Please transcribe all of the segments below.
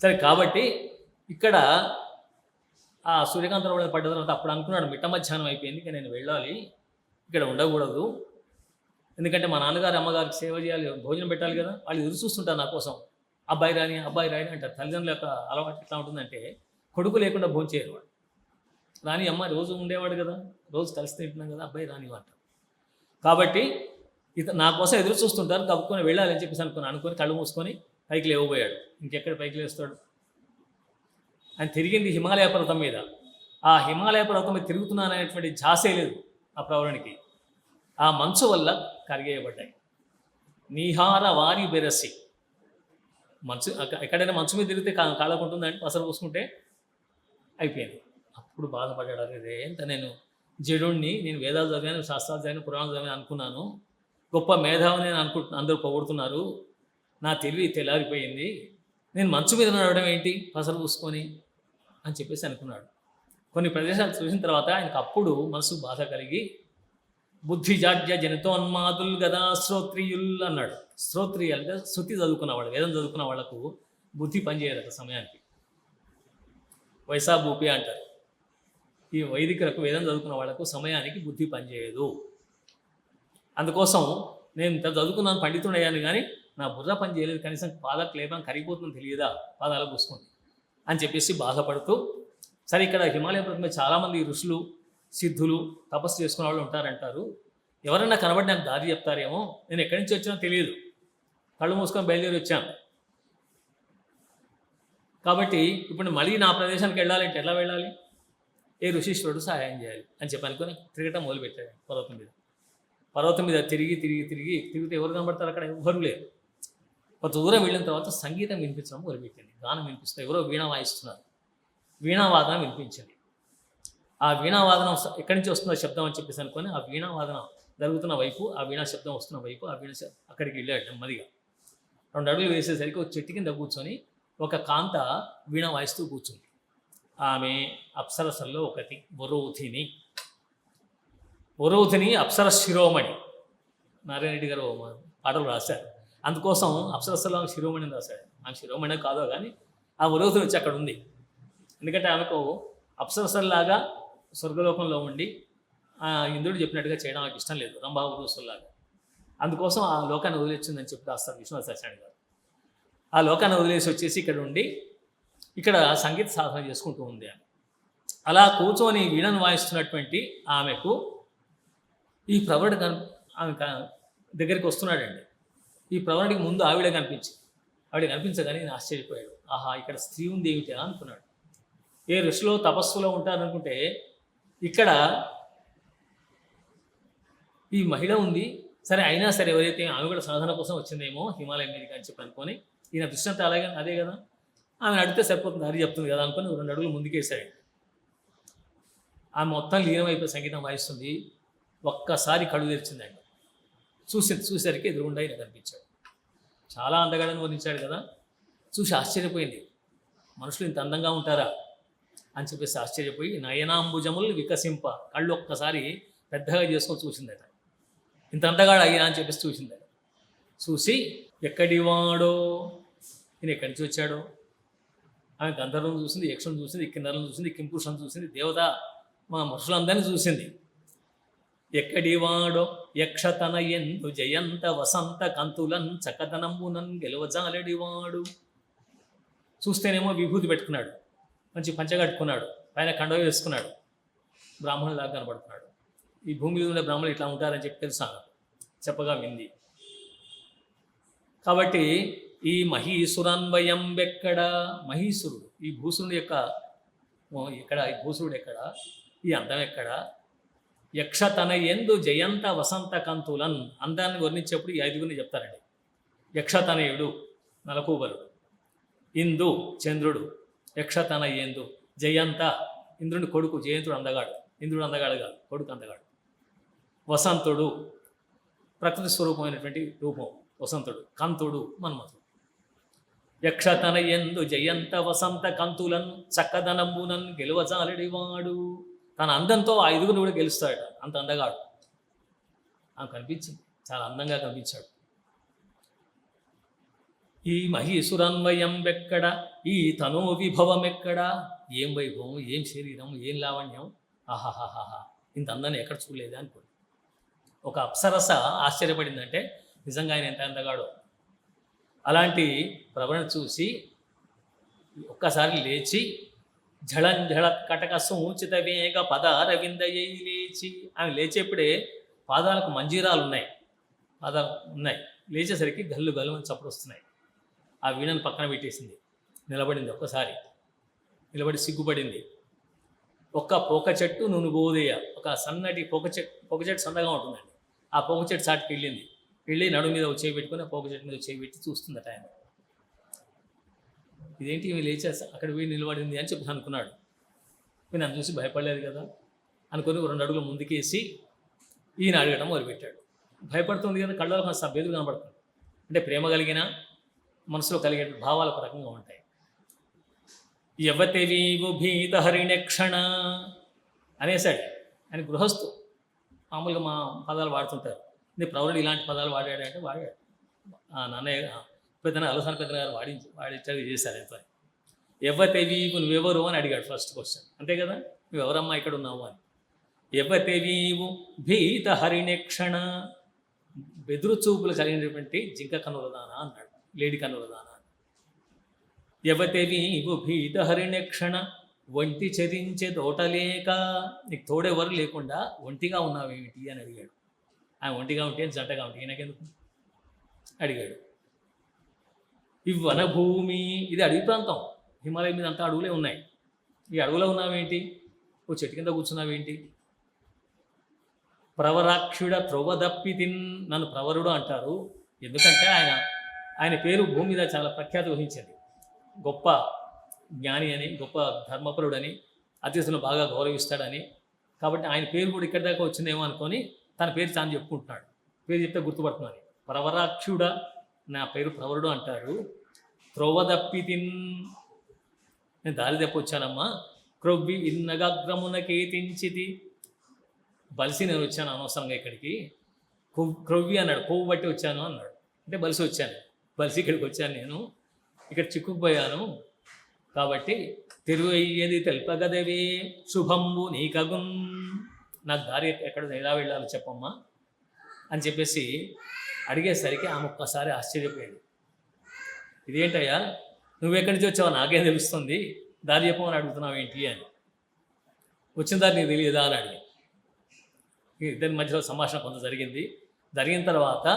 సరే కాబట్టి ఇక్కడ ఆ సూర్యకాంతం పడ్డ తర్వాత అప్పుడు అనుకున్నాడు మిట్ట మధ్యాహ్నం అయిపోయింది, ఇక నేను వెళ్ళాలి, ఇక్కడ ఉండకూడదు, ఎందుకంటే మా నాన్నగారు అమ్మగారికి సేవ చేయాలి, భోజనం పెట్టాలి కదా, వాళ్ళు ఎదురు చూస్తుంటారు నా కోసం, అబ్బాయి రాని అంటారు. తల్లిదండ్రుల యొక్క అలవాటు ఎట్లా ఉంటుందంటే కొడుకు లేకుండా భోజనం చేయరు వాడు. రాని అమ్మ రోజు ఉండేవాడు కదా, రోజు కలిసి తింటున్నాం కదా, అబ్బాయి రాని అంటారు. కాబట్టి నా కోసం ఎదురు చూస్తుంటారు, కప్పుకొని వెళ్ళాలని చెప్పేసి అనుకొని కళ్ళు మూసుకొని పైకి లేవబోయాడు. ఇంకెక్కడ పైకి లేస్తాడు? ఆయన తిరిగింది హిమాలయ పర్వతం మీద. ఆ హిమాలయ పర్వతం మీద తిరుగుతున్నాననేటువంటి ఝాసే లేదు ఆ ప్రవరునికి. ఆ మంచు వల్ల కరిగేయబడ్డాయి. నీహార వారి బెరసి, మంచు ఎక్కడైనా మంచు మీద తిరిగితే కాలకుంటుందంటే పసరు పూసుకుంటే అయిపోయింది. అప్పుడు బాధపడ్డాడు, అదే ఎంత నేను జడుణ్ణి, నేను వేదాలు చదివాను, శాస్త్రాలు చదివాను, పురాణాలు చదివాను అనుకున్నాను, గొప్ప మేధావిని నేను అందరూ పొగుడుతున్నారు, నా తెలివి తెల్లారిపోయింది, నేను మంచు మీద నడవడం ఏంటి పసరు పూసుకొని అని చెప్పేసి అనుకున్నాడు. కొన్ని ప్రదేశాలు చూసిన తర్వాత ఆయనకు అప్పుడు మనసు బాధ కలిగి బుద్ధి జాడ్య జనితోన్మాదుల్ గదా శ్రోత్రియుల్ అన్నాడు. శ్రోత్రియులు అంటే శృతి చదువుకున్న వాళ్ళు, వేదం చదువుకున్న వాళ్ళకు బుద్ధి పనిచేయదు ఒక సమయానికి. వైసాభూపి అంటారు. ఈ వైదికులకు వేదం చదువుకున్న వాళ్ళకు సమయానికి బుద్ధి పనిచేయదు. అందుకోసం నేను ఇంత చదువుకున్నాను, పండితుడయ్యాను, కానీ నా బుర్ర పని చేయలేదు, కనీసం పాదాలకు లేపని కరిగిపోతుందని తెలియదా, పాదాలు పూసుకోండి అని చెప్పేసి బాధపడుతూ, సరే ఇక్కడ హిమాలయ పర్వతం మీద చాలామంది ఋషులు, సిద్ధులు, తపస్సు చేసుకునే వాళ్ళు ఉంటారంటారు, ఎవరైనా కనబడి నాకు దారి చెప్తారేమో, నేను ఎక్కడి నుంచి వచ్చినా తెలియదు, కళ్ళు మూసుకొని బయలుదేరి వచ్చాను, కాబట్టి ఇప్పుడు మళ్ళీ నా ప్రదేశానికి వెళ్ళాలంటే ఎలా వెళ్ళాలి, ఏ ఋషీశ్వరుడు సహాయం చేయాలి అని చెప్పి అనుకుని తిరగటం మొదలుపెట్టాడు. పర్వతం మీద తిరిగితే ఎవరు కనబడతారు? అక్కడ ఎవరు లేరు. కొంత దూరం వెళ్ళిన తర్వాత సంగీతం వినిపించడం మొదలుపెట్టింది. గానం వినిపిస్తుంది, ఎవరో వీణ వాయిస్తున్నారు, వీణావాదనం వినిపించింది. ఆ వీణావాదనం ఎక్కడి నుంచి వస్తుందో శబ్దం అని చెప్పేసి అనుకొని ఆ వీణావాదనం జరుగుతున్న వైపు, ఆ వీణా శబ్దం వస్తున్న వైపు, ఆ వీణ అక్కడికి వెళ్ళాడు నెమ్మదిగా. 2 అడుగులు వేసేసరికి ఒక చెట్టు కింద కూర్చొని ఒక కాంత వీణ వాయిస్తూ కూర్చుంది. ఆమె అప్సరసల్లో ఒకటి, వరోధిని అప్సర శిరోమణి. నారాయణ రెడ్డి గారు పాటలు రాశారు, అందుకోసం అప్సరసల్లో ఆమె శిరోమణి రాశాడు. ఆమె శిరోమణి కాదో కానీ ఆ వరోధిని వచ్చి అక్కడ ఉంది. ఎందుకంటే ఆమెకు అప్సరసల్లాగా స్వర్గలోకంలో ఉండి ఇంద్రుడు చెప్పినట్టుగా చేయడం నాకు ఇష్టం లేదు, రంభావరోసుల్లాగా. అందుకోసం ఆ లోకాన్ని వదిలేసిందని చెప్పి రాస్తారు విశ్వనాథ సత్యనారాయణ గారు. ఆ లోకాన్ని వదిలేసి వచ్చేసి ఇక్కడ ఉండి ఇక్కడ సంగీత సాధన చేసుకుంటూ ఉంది ఆమె. అలా కూర్చొని వీణను వాయిస్తున్నటువంటి ఆమెకు ఈ ప్రవరుడు ఆమె దగ్గరికి వస్తున్నాడండి. ఈ ప్రవరుడికి ముందు ఆవిడ కనిపించగానే నేను ఆశ్చర్యపోయాడు. ఆహా, ఇక్కడ స్త్రీ ఉంది ఏమిటి అనుకున్నాడు. ఏ ఋషిలో తపస్సులో ఉంటారనుకుంటే ఇక్కడ ఈ మహిళ ఉంది. సరే, అయినా సరే ఎవరైతే ఆమె కూడా సాధన కోసం వచ్చిందేమో హిమాలయం మీదకి అని చెప్పి అనుకొని, ఈయన దృష్టి అలాగే అదే కదా, ఆమె అడిగితే సరిపోతుంది, అది చెప్తుంది కదా అనుకుని 2 అడుగులు ముందుకేసాడు. ఆమె మొత్తం లీనమైపోయి సంగీతం వాయిస్తుంది. ఒక్కసారి కళ్ళు తెరిచిందండి. చూసేసరికి ఎదురుగుండా ఈయన కనిపించాడు. చాలా అందగాడని వర్ణించాడు కదా, చూసి ఆశ్చర్యపోయింది. మనుషులు ఇంత అందంగా ఉంటారా అని చెప్పేసి ఆశ్చర్యపోయి నయనాంబుజములు వికసింప, కళ్ళు ఒక్కసారి పెద్దగా చేసుకొని చూసిందట. ఇంత అంతగాడు అయ్యా అని చెప్పేసి చూసిందట. చూసి ఎక్కడివాడో, ఈయన ఎక్కడి నుంచి వచ్చాడో, ఆమె గంధర్వం చూసింది, యక్షుని చూసింది, కిన్నరం చూసింది, కింపురుషం చూసింది, దేవత మా మనుషులందరినీ చూసింది. ఎక్కడివాడో యక్షతన ఎందు జయంత వసంత కంతులన్ చకదనంబునన్ గెలవజాలడివాడు. చూస్తేనేమో విభూతి పెట్టుకున్నాడు, మంచి పంచ కట్టుకున్నాడు, పైన కండవ వేసుకున్నాడు, బ్రాహ్మణులాగా కనబడుతున్నాడు. ఈ భూమి మీద ఉండే బ్రాహ్మణులు ఇట్లా ఉంటారని చెప్పి తెలుసాను, చెప్పగా వింది. కాబట్టి ఈ మహీసురన్వయం ఎక్కడ, మహీసురుడు ఈ భూసురుడు యొక్క ఎక్కడ, ఈ భూసురుడు ఎక్కడ, ఈ అందం ఎక్కడ, యక్ష తన ఎందు జయంత వసంత కంతులన్, అందాన్ని వర్ణించేప్పుడు ఈ 5గురిని చెప్తారండి. యక్షతనయుడు నలకూబరుడు, ఇందు చంద్రుడు, యక్షతన ఎందు, జయంత ఇంద్రుని కొడుకు, జయంతుడు అందగాడు, ఇంద్రుడు అందగాడు కాదు, కొడుకు అందగాడు. వసంతుడు ప్రకృతి స్వరూపమైనటువంటి రూపం వసంతుడు, కంతుడు మన్మథుడు. యక్షతన ఎందు జయంత వసంత కంతులను చక్కదనంబునన్ గెలువజాలడివాడు. తన అందంతో 5గురిని కూడా గెలుస్తాడు, అంత అందగాడు. ఆమె కనిపించింది, చాలా అందంగా కనిపించాడు. ఈ మహీసురన్వయం ఎక్కడ, ఈ తనో విభవం ఎక్కడ, ఏం వైభవం, ఏం శరీరం, ఏం లావణ్యం, ఆహాహాహా, ఇంత అందాన్ని ఎక్కడ చూడలేదా అనుకోండి. ఒక అప్సరస ఆశ్చర్యపడిందంటే నిజంగా ఆయన ఎంత అందగాడో. అలాంటి ప్రవణ చూసి ఒక్కసారి లేచి ఝళంఝళ కటక సూచిత వేగ పదారవిందయ్యి లేచి, ఆమె లేచేప్పుడే పాదాలకు మంజీరాలు ఉన్నాయి, పాదాలు ఉన్నాయి. లేచేసరికి గల్లు గల్లు అని చప్పుడు వస్తున్నాయి. ఆ వీణను పక్కన పెట్టేసింది, నిలబడింది. ఒక్కసారి నిలబడి సిగ్గుపడింది. ఒక్క పోక చెట్టు నునుగోదేయ, ఒక సన్నటి పోక చెట్టు సన్నగా ఉంటుందండి. ఆ పోక చెట్టు చాటుకి వెళ్ళి నడుము మీద చేయి పెట్టుకుని ఆ పోక చెట్టు మీద చేయి పెట్టి చూస్తుందట ఆయన. ఇదేంటి ఇవి లేచే అక్కడ పోయి నిలబడింది అని చెప్పి అనుకున్నాడు. నేను నన్ను చూసి భయపడలేదు కదా అనుకుని 2 అడుగులు ముందుకేసి ఈయన అడగడం మొదలుపెట్టాడు. భయపడుతుంది కదా, కళ్ళలో కొంత బెదురు కనబడుతుంది. అంటే ప్రేమ కలిగిన మనసులో కలిగే భావాలు ఒక రకంగా ఉంటాయి. యవతివీవు భీత హరిణక్షణ అనేసాడు. ఆయన గృహస్థు, మామూలుగా మా పదాలు వాడుతుంటారు. ప్రవరుడు ఇలాంటి పదాలు వాడాడంటే వాడాడు. నాన్నయ్య పెద్దన అలసాని పెద్దన గారు వాడించాడు, చేశారు. ఎంత యవ్వతివీవు నువ్వెవరు అని అడిగాడు ఫస్ట్ క్వశ్చన్. అంతే కదా, నువ్వెవరమ్మా ఇక్కడ ఉన్నావు అని. యవ్వతివీవు భీత హరిణక్షణ, బెదురు చూపులు కలిగినటువంటి జింక కనులదానా అన్నాడు, లేడి కనులదానా. యవతివీవు భీత హరిణక్షణ ఒంటి చరించే తోటలేక, నీకు తోడెవరు లేకుండా ఒంటిగా ఉన్నావేమిటి అని అడిగాడు. ఆయన ఒంటిగా ఉంటే జంటగా ఉంటే ఈయనకెందుకు అడిగాడు. ఈ వనభూమి, ఇది అడవి ప్రాంతం, హిమాలయం మీద అంతా అడవులే ఉన్నాయి. ఈ అడవులో ఉన్నావేంటి, ఓ చెట్టు కింద కూర్చున్నావేంటి. ప్రవరాక్షుడ త్రొవదప్పితిన్, నన్ను ప్రవరుడు అంటారు ఎందుకంటే ఆయన పేరు భూమి మీద చాలా ప్రఖ్యాతి వహించింది. గొప్ప జ్ఞాని అని, గొప్ప ధర్మపరుడని, అతిథులను బాగా గౌరవిస్తాడని. కాబట్టి ఆయన పేరు కూడా ఇక్కడి దాకా వచ్చిందేమో అనుకొని తన పేరు తాను చెప్పుకుంటున్నాడు. పేరు చెప్తే గుర్తుపడుతున్నాను. ప్రవరాక్షుడ, నా పేరు ప్రవరుడు అంటారు. త్రొవదప్పితిన్, నేను దారి తప్పి వచ్చానమ్మా. క్రొవ్వి ఇన్నగగ్రమునకేతించితి, బలిసి నేను వచ్చాను అనవసరంగా ఇక్కడికి. క్రొవ్వి అన్నాడు, కొవ్వు బట్టి వచ్చాను అన్నాడు. అంటే బలిసి వచ్చాను, బలిసి ఇక్కడికి వచ్చాను, నేను ఇక్కడ చిక్కుకుపోయాను. కాబట్టి తిరువయ్యేది తెల్పగదవే శుభంబు నీకగున్, నాకు దారి ఎక్కడ ఎలా వెళ్ళాలో చెప్పమ్మా అని చెప్పేసి అడిగేసరికి ఆమె ఒక్కసారి ఆశ్చర్యపోయింది. ఇదేంటయ్యా, నువ్వెక్కడి నుంచి వచ్చావో నాకేం తెలుస్తుంది, దారి చెప్పమని అడుగుతున్నావు ఏంటి అని. వచ్చిన దారి నీకు తెలియదా అని అడిగి. ఇద్దరి మధ్యలో సంభాషణ కొంత జరిగిన తర్వాత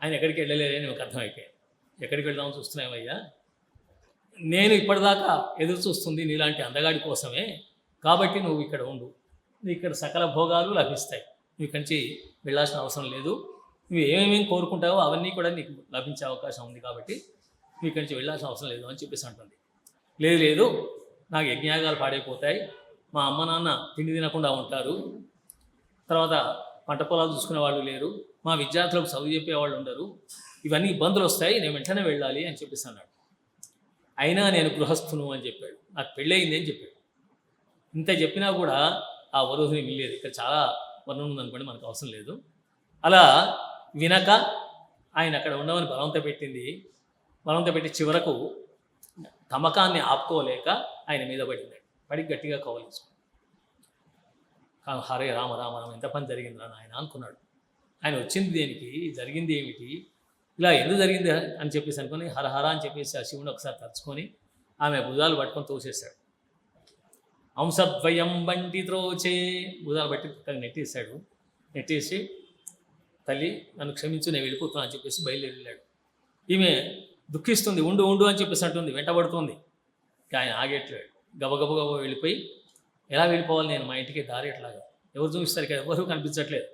ఆయన ఎక్కడికి వెళ్ళలేదని నాకు అర్థమైపోయాయి. ఎక్కడికి వెళ్దామని చూస్తున్నామయ్యా, నేను ఇప్పటిదాకా ఎదురు చూస్తుంది నీలాంటి అందగాడి కోసమే. కాబట్టి నువ్వు ఇక్కడ ఉండు, నీకు ఇక్కడ సకల భోగాలు లభిస్తాయి, నువ్వు ఇక్కడి నుంచి వెళ్ళాల్సిన అవసరం లేదు. నువ్వు ఏమేమి కోరుకుంటావో అవన్నీ కూడా నీకు లభించే అవకాశం ఉంది. కాబట్టి నువ్వు ఇక్కడి నుంచి వెళ్ళాల్సిన అవసరం లేదు అని చెప్పేసి అంటుంది. లేదు, నాకు యజ్ఞయాగాలు పాడైపోతాయి, మా అమ్మ నాన్న తిండి తినకుండా ఉంటారు, తర్వాత పంట పొలాలు చూసుకునే వాళ్ళు లేరు, మా విద్యార్థులకు చదువు చెప్పేవాళ్ళు ఉండరు, ఇవన్నీ ఇబ్బందులు వస్తాయి, నేను వెంటనే వెళ్ళాలి అని చెప్పేసి అన్నాడు. అయినా నేను గృహస్థును అని చెప్పాడు, నాకు పెళ్ళయింది అని చెప్పాడు. ఇంత చెప్పినా కూడా ఆ వరుధిని వినలేదు. ఇక్కడ చాలా వర్ణం ఉందనుకోండి, మనకు అవసరం లేదు. అలా వినక ఆయన అక్కడ ఉండమని బలవంత పెట్టి చివరకు తమకాన్ని ఆపుకోలేక ఆయన మీద పడి గట్టిగా కవలించుకున్నాడు. హరే రామ రామ రామ, ఎంత పని జరిగిందిరా ఆయన అనుకున్నాడు. ఆయన వచ్చింది దేనికి, జరిగింది ఏమిటి, ఇలా ఎందుకు జరిగింది అని చెప్పేసి అనుకుని హరహర అని చెప్పేసి ఆ శివుని ఒకసారి తలుచుకొని ఆమె భుజాలు పట్టుకొని తోసేశాడు. అంశద్వయం బంటి త్రోచే, భుజాలు బట్టి పక్కన నెట్టేసి తల్లి నన్ను క్షమించు, నేను వెళ్ళిపోతున్నా అని చెప్పేసి బయలుదేరి వెళ్ళాడు. ఈమె దుఃఖిస్తుంది, ఉండు అని చెప్పేసి అంటుంది, వెంటబడుతుంది. ఆయన ఆగేట్లేడు, గబగబ వెళ్ళిపోయి, ఎలా వెళ్ళిపోవాలి నేను, మా ఇంటికి దారి ఎట్లాగా, ఎవరు చూపిస్తారు, ఇక్కడ ఎవరు కనిపించట్లేదు,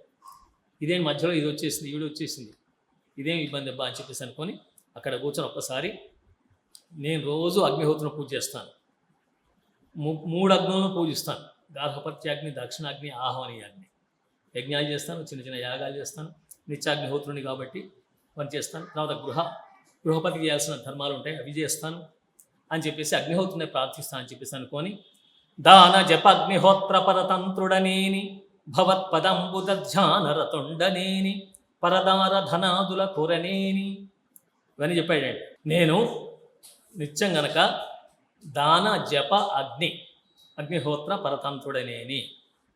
ఇదేం మధ్యలో ఇది వచ్చేసింది, ఈవిడ వచ్చేసింది, ఇదేం ఇబ్బంది అబ్బా అని చెప్పేసి అనుకొని అక్కడ కూర్చొని ఒక్కసారి, నేను రోజు అగ్నిహోత్రం పూజ చేస్తాను, 3 అగ్నులను పూజిస్తాను, గార్హపత్యాగ్ని, దక్షిణాగ్ని, ఆహ్వానీయాగ్ని. యజ్ఞాలు చేస్తాను, చిన్న యాగాలు చేస్తాను, నిత్యాగ్నిహోత్రుని కాబట్టి పని చేస్తాను. తర్వాత గృహపతికి చేయాల్సిన ధర్మాలు ఉంటాయి, అవి చేస్తాను అని చెప్పేసి అగ్నిహోత్రుని ప్రార్థిస్తాను అని చెప్పేసి అనుకొని, దాన జపగ్నిహోత్ర పరతంత్రుడనేని భవత్పదంబుధ్యానరతుండనేని పరదార ధనాదుల కొరనేని ఇవన్నీ చెప్పాడండి. నేను నిత్యం గనక దాన జప అగ్నిహోత్ర పరతంత్రుడనేని,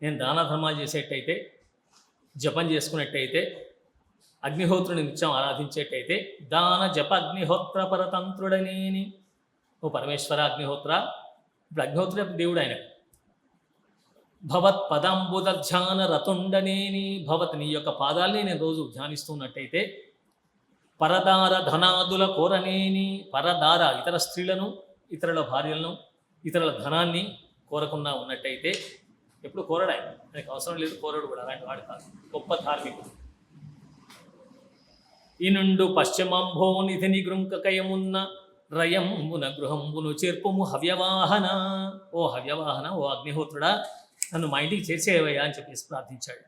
నేను దాన ధర్మాలు చేసేటైతే, జపం చేసుకున్నట్టయితే, అగ్నిహోత్రుని నిత్యం ఆరాధించేటైతే, దాన జప అగ్నిహోత్ర పరతంత్రుడనేని. ఓ పరమేశ్వర అగ్నిహోత్ర, ఇప్పుడు అగ్నిహోత్రుడు దేవుడు ఆయన. భవత్ పదంబుద ధ్యాన రతుండనేని, భవత్ నీ యొక్క పాదాల్ని నేను రోజు ధ్యానిస్తున్నట్టయితే, పరదార ధనాదుల కోరనేని, పరదార ఇతర స్త్రీలను, ఇతరుల భార్యలను, ఇతరుల ధనాన్ని కోరకుండా ఉన్నట్టయితే, ఎప్పుడు కోరడా ఆయనకు అవసరం లేదు, కోరడు కూడా, అలాంటి వాడు కాదు, గొప్ప ధార్మికుడు. ఈ నుండు పశ్చిమంభో నిధిని గృంకకయమున్న రయంబున గృహంబును చేర్పుము హవ్యవాహన. ఓ హవ్యవాహన, ఓ అగ్నిహోత్రుడా, నన్ను మా ఇంటికి చేర్చేవయ్యా అని చెప్పేసి ప్రార్థించాడు.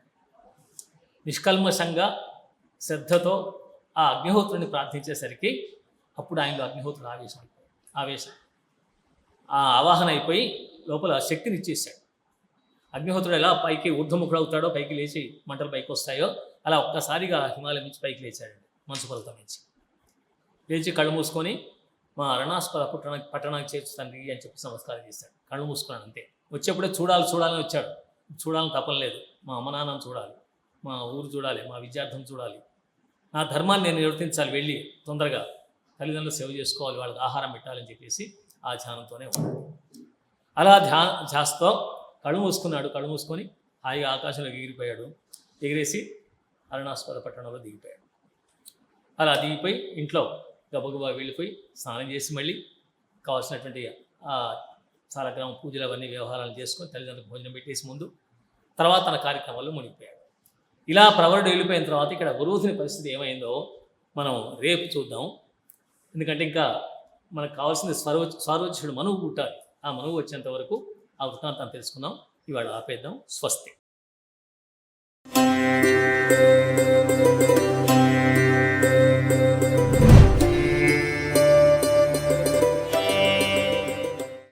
నిష్కల్మషంగా శ్రద్ధతో ఆ అగ్నిహోత్రుని ప్రార్థించేసరికి అప్పుడు ఆయనలో అగ్నిహోత్రుడు ఆవేశం ఆ ఆవాహన అయిపోయి లోపల శక్తిని ఇచ్చేసాడు. అగ్నిహోత్రుడు ఎలా పైకి ఊర్ధముఖుడు అవుతాడో, పైకి లేచి మంటలు పైకి వస్తాయో, అలా ఒక్కసారిగా హిమాలయం నుంచి పైకి లేచాడండి, మంచు పర్వతం నుంచి లేచి కళ్ళు మూసుకొని మా అరుణాస్పద పట్టణానికి చేర్చుతండి అని చెప్పి నమస్కారం చేశాడు. కళ్ళు మూసుకున్నాడు అంతే. వచ్చేప్పుడే చూడాలని వచ్చాడు. చూడాలని తపన లేదు. మా అమ్మ నాన్నని చూడాలి, మా ఊరు చూడాలి, మా విద్యార్థులను చూడాలి, నా ధర్మాన్ని నేను నిర్వర్తించాలి, వెళ్ళి తొందరగా తల్లిదండ్రులు సేవ చేసుకోవాలి, వాళ్ళకి ఆహారం పెట్టాలని చెప్పేసి ఆ ధ్యానంతోనే ఉన్నాడు. అలా ధ్యాసతో కళ్ళు మూసుకున్నాడు. కళ్ళు మూసుకొని హాయిగా ఆకాశంలోకి ఎగిరిపోయాడు. ఎగిరేసి అరుణాస్పద పట్టణంలో దిగిపోయాడు. అలా దిగిపోయి ఇంట్లో గబగబా వెళ్ళిపోయి స్నానం చేసి మళ్ళీ కావాల్సినటువంటి సాలగ్రామ పూజలు అవన్నీ వ్యవహారాలు చేసుకొని తల్లిదండ్రులకు భోజనం పెట్టేసి ముందు తర్వాత తన కార్యక్రమాల్లో మునిగిపోయాడు. ఇలా ప్రవరుడు వెళ్ళిపోయిన తర్వాత ఇక్కడ గురువుని పరిస్థితి ఏమైందో మనం రేపు చూద్దాం. ఎందుకంటే ఇంకా మనకు కావాల్సింది స్వరోచ్యుడు మనువు పుట్టాలి. ఆ మనువు వచ్చేంత వరకు ఆ వృత్తాంతాన్ని తెలుసుకుందాం. ఇవాళ ఆపేద్దాం. స్వస్తి.